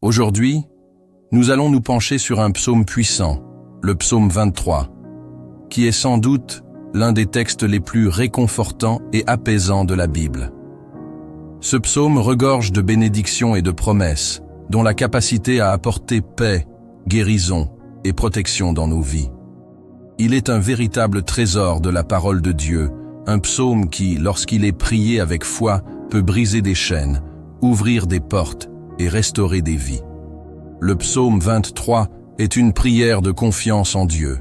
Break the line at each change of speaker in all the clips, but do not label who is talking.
Aujourd'hui, nous allons nous pencher sur un psaume puissant, le psaume 23, qui est sans doute l'un des textes les plus réconfortants et apaisants de la Bible. Ce psaume regorge de bénédictions et de promesses, dont la capacité à apporter paix, guérison et protection dans nos vies. Il est un véritable trésor de la parole de Dieu, un psaume qui, lorsqu'il est prié avec foi, peut briser des chaînes, ouvrir des portes et restaurer des vies. Le psaume 23 est une prière de confiance en Dieu,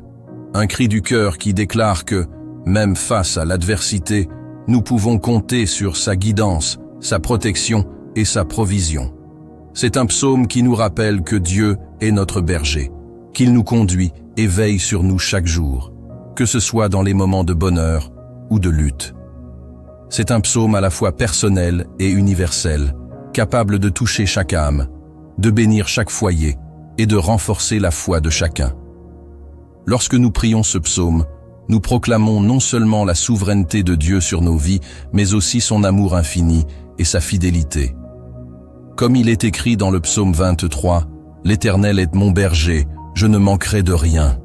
un cri du cœur qui déclare que, même face à l'adversité, nous pouvons compter sur sa guidance, sa protection et sa provision. C'est un psaume qui nous rappelle que Dieu est notre berger, qu'il nous conduit et veille sur nous chaque jour, que ce soit dans les moments de bonheur ou de lutte. C'est un psaume à la fois personnel et universel, capable de toucher chaque âme, de bénir chaque foyer et de renforcer la foi de chacun. Lorsque nous prions ce psaume, nous proclamons non seulement la souveraineté de Dieu sur nos vies, mais aussi son amour infini et sa fidélité. Comme il est écrit dans le psaume 23, « L'Éternel est mon berger, je ne manquerai de rien ».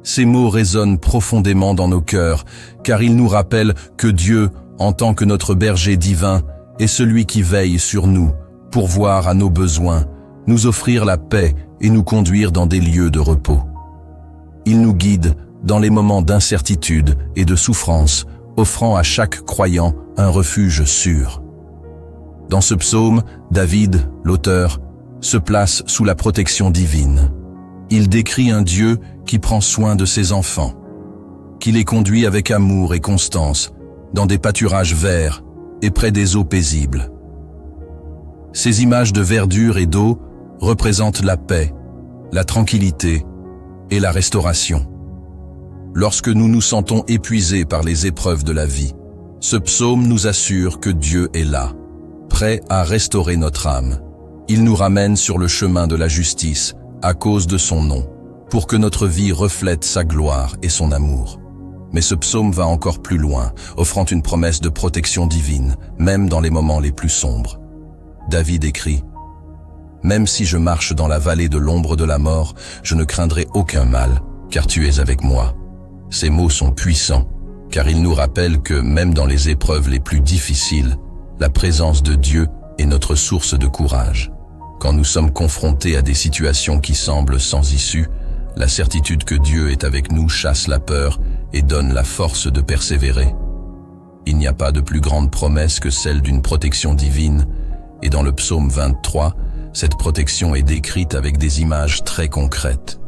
Ces mots résonnent profondément dans nos cœurs, car ils nous rappellent que Dieu, en tant que notre berger divin, est celui qui veille sur nous, pourvoir à nos besoins, nous offrir la paix et nous conduire dans des lieux de repos. Il nous guide dans les moments d'incertitude et de souffrance, offrant à chaque croyant un refuge sûr. Dans ce psaume, David, l'auteur, se place sous la protection divine. Il décrit un Dieu qui prend soin de ses enfants, qui les conduit avec amour et constance dans des pâturages verts et près des eaux paisibles. Ces images de verdure et d'eau représentent la paix, la tranquillité et la restauration. Lorsque nous nous sentons épuisés par les épreuves de la vie, ce psaume nous assure que Dieu est là, prêt à restaurer notre âme. Il nous ramène sur le chemin de la justice à cause de son nom, pour que notre vie reflète sa gloire et son amour. Mais ce psaume va encore plus loin, offrant une promesse de protection divine, même dans les moments les plus sombres. David écrit « Même si je marche dans la vallée de l'ombre de la mort, je ne craindrai aucun mal, car tu es avec moi. » Ces mots sont puissants, car ils nous rappellent que même dans les épreuves les plus difficiles, la présence de Dieu est notre source de courage. Quand nous sommes confrontés à des situations qui semblent sans issue, la certitude que Dieu est avec nous chasse la peur et donne la force de persévérer. Il n'y a pas de plus grande promesse que celle d'une protection divine, et dans le psaume 23, cette protection est décrite avec des images très concrètes.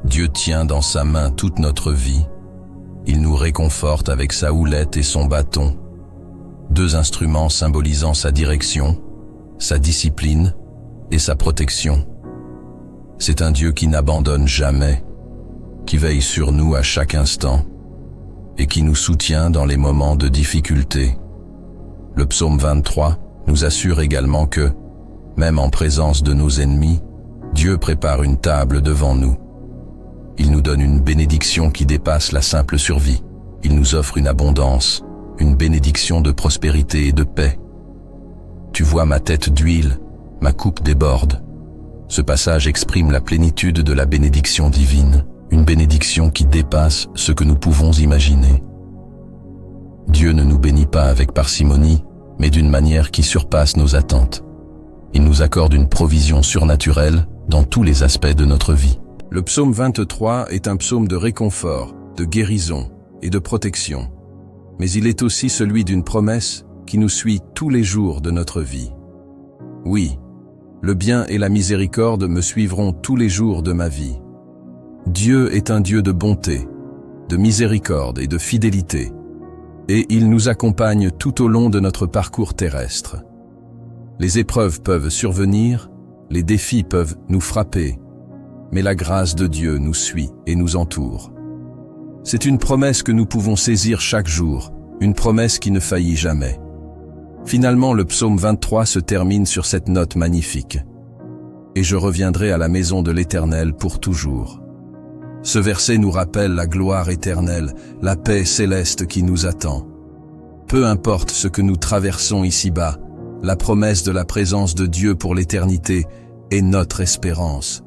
Dieu tient dans sa main toute notre vie. Il nous réconforte avec sa houlette et son bâton, deux instruments symbolisant sa direction, sa discipline et sa protection. C'est un Dieu qui n'abandonne jamais, qui veille sur nous à chaque instant et qui nous soutient dans les moments de difficulté. Le psaume 23 nous assure également que, même en présence de nos ennemis, Dieu prépare une table devant nous. Il nous donne une bénédiction qui dépasse la simple survie. Il nous offre une abondance, une bénédiction de prospérité et de paix. Tu vois ma tête d'huile, ma coupe déborde. Ce passage exprime la plénitude de la bénédiction divine, une bénédiction qui dépasse ce que nous pouvons imaginer. Dieu ne nous bénit pas avec parcimonie, mais d'une manière qui surpasse nos attentes. Il nous accorde une provision surnaturelle dans tous les aspects de notre vie. Le psaume 23 est un psaume de réconfort, de guérison et de protection. Mais il est aussi celui d'une promesse qui nous suit tous les jours de notre vie. Oui, le bien et la miséricorde me suivront tous les jours de ma vie. Dieu est un Dieu de bonté, de miséricorde et de fidélité, et il nous accompagne tout au long de notre parcours terrestre. Les épreuves peuvent survenir, les défis peuvent nous frapper, mais la grâce de Dieu nous suit et nous entoure. C'est une promesse que nous pouvons saisir chaque jour, une promesse qui ne faillit jamais. Finalement, le psaume 23 se termine sur cette note magnifique. « Et je reviendrai à la maison de l'Éternel pour toujours. » Ce verset nous rappelle la gloire éternelle, la paix céleste qui nous attend. Peu importe ce que nous traversons ici-bas, la promesse de la présence de Dieu pour l'éternité est notre espérance.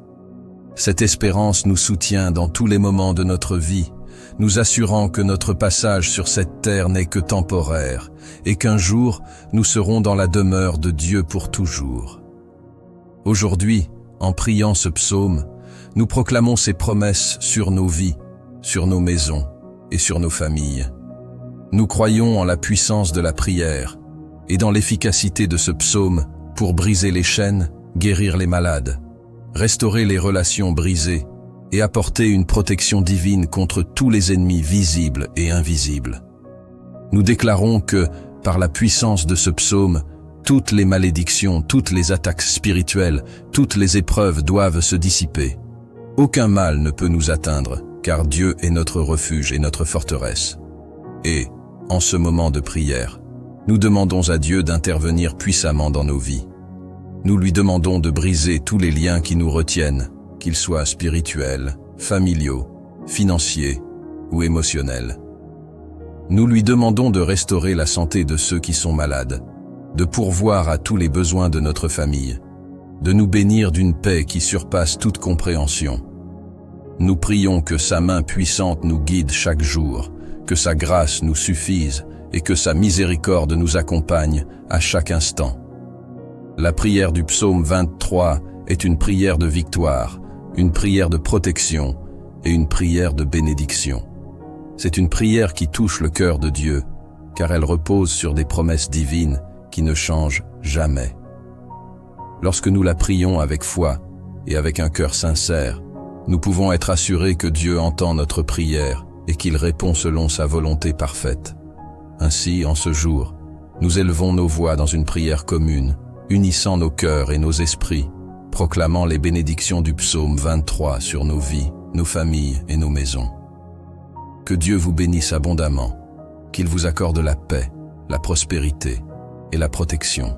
Cette espérance nous soutient dans tous les moments de notre vie, nous assurant que notre passage sur cette terre n'est que temporaire et qu'un jour, nous serons dans la demeure de Dieu pour toujours. Aujourd'hui, en priant ce psaume, nous proclamons ces promesses sur nos vies, sur nos maisons et sur nos familles. Nous croyons en la puissance de la prière et dans l'efficacité de ce psaume pour briser les chaînes, guérir les malades, restaurer les relations brisées et apporter une protection divine contre tous les ennemis visibles et invisibles. Nous déclarons que, par la puissance de ce psaume, toutes les malédictions, toutes les attaques spirituelles, toutes les épreuves doivent se dissiper. Aucun mal ne peut nous atteindre, car Dieu est notre refuge et notre forteresse. Et, en ce moment de prière, nous demandons à Dieu d'intervenir puissamment dans nos vies. Nous lui demandons de briser tous les liens qui nous retiennent, qu'ils soient spirituels, familiaux, financiers ou émotionnels. Nous lui demandons de restaurer la santé de ceux qui sont malades, de pourvoir à tous les besoins de notre famille, de nous bénir d'une paix qui surpasse toute compréhension. Nous prions que sa main puissante nous guide chaque jour, que sa grâce nous suffise et que sa miséricorde nous accompagne à chaque instant. La prière du psaume 23 est une prière de victoire, une prière de protection et une prière de bénédiction. C'est une prière qui touche le cœur de Dieu, car elle repose sur des promesses divines qui ne changent jamais. Lorsque nous la prions avec foi et avec un cœur sincère, nous pouvons être assurés que Dieu entend notre prière et qu'il répond selon sa volonté parfaite. Ainsi, en ce jour, nous élevons nos voix dans une prière commune, unissant nos cœurs et nos esprits, proclamant les bénédictions du psaume 23 sur nos vies, nos familles et nos maisons. Que Dieu vous bénisse abondamment, qu'il vous accorde la paix, la prospérité et la protection.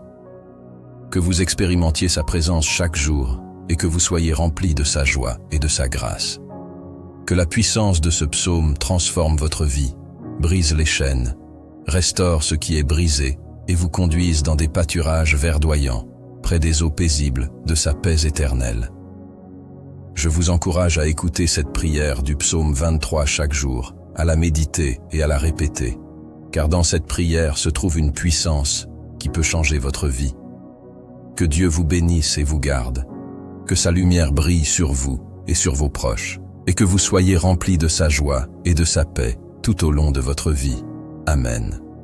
Que vous expérimentiez sa présence chaque jour et que vous soyez remplis de sa joie et de sa grâce. Que la puissance de ce psaume transforme votre vie, brise les chaînes, restaure ce qui est brisé et vous conduise dans des pâturages verdoyants, près des eaux paisibles de sa paix éternelle. Je vous encourage à écouter cette prière du psaume 23 chaque jour, à la méditer et à la répéter, car dans cette prière se trouve une puissance qui peut changer votre vie. Que Dieu vous bénisse et vous garde, que sa lumière brille sur vous et sur vos proches, et que vous soyez remplis de sa joie et de sa paix tout au long de votre vie. Amen.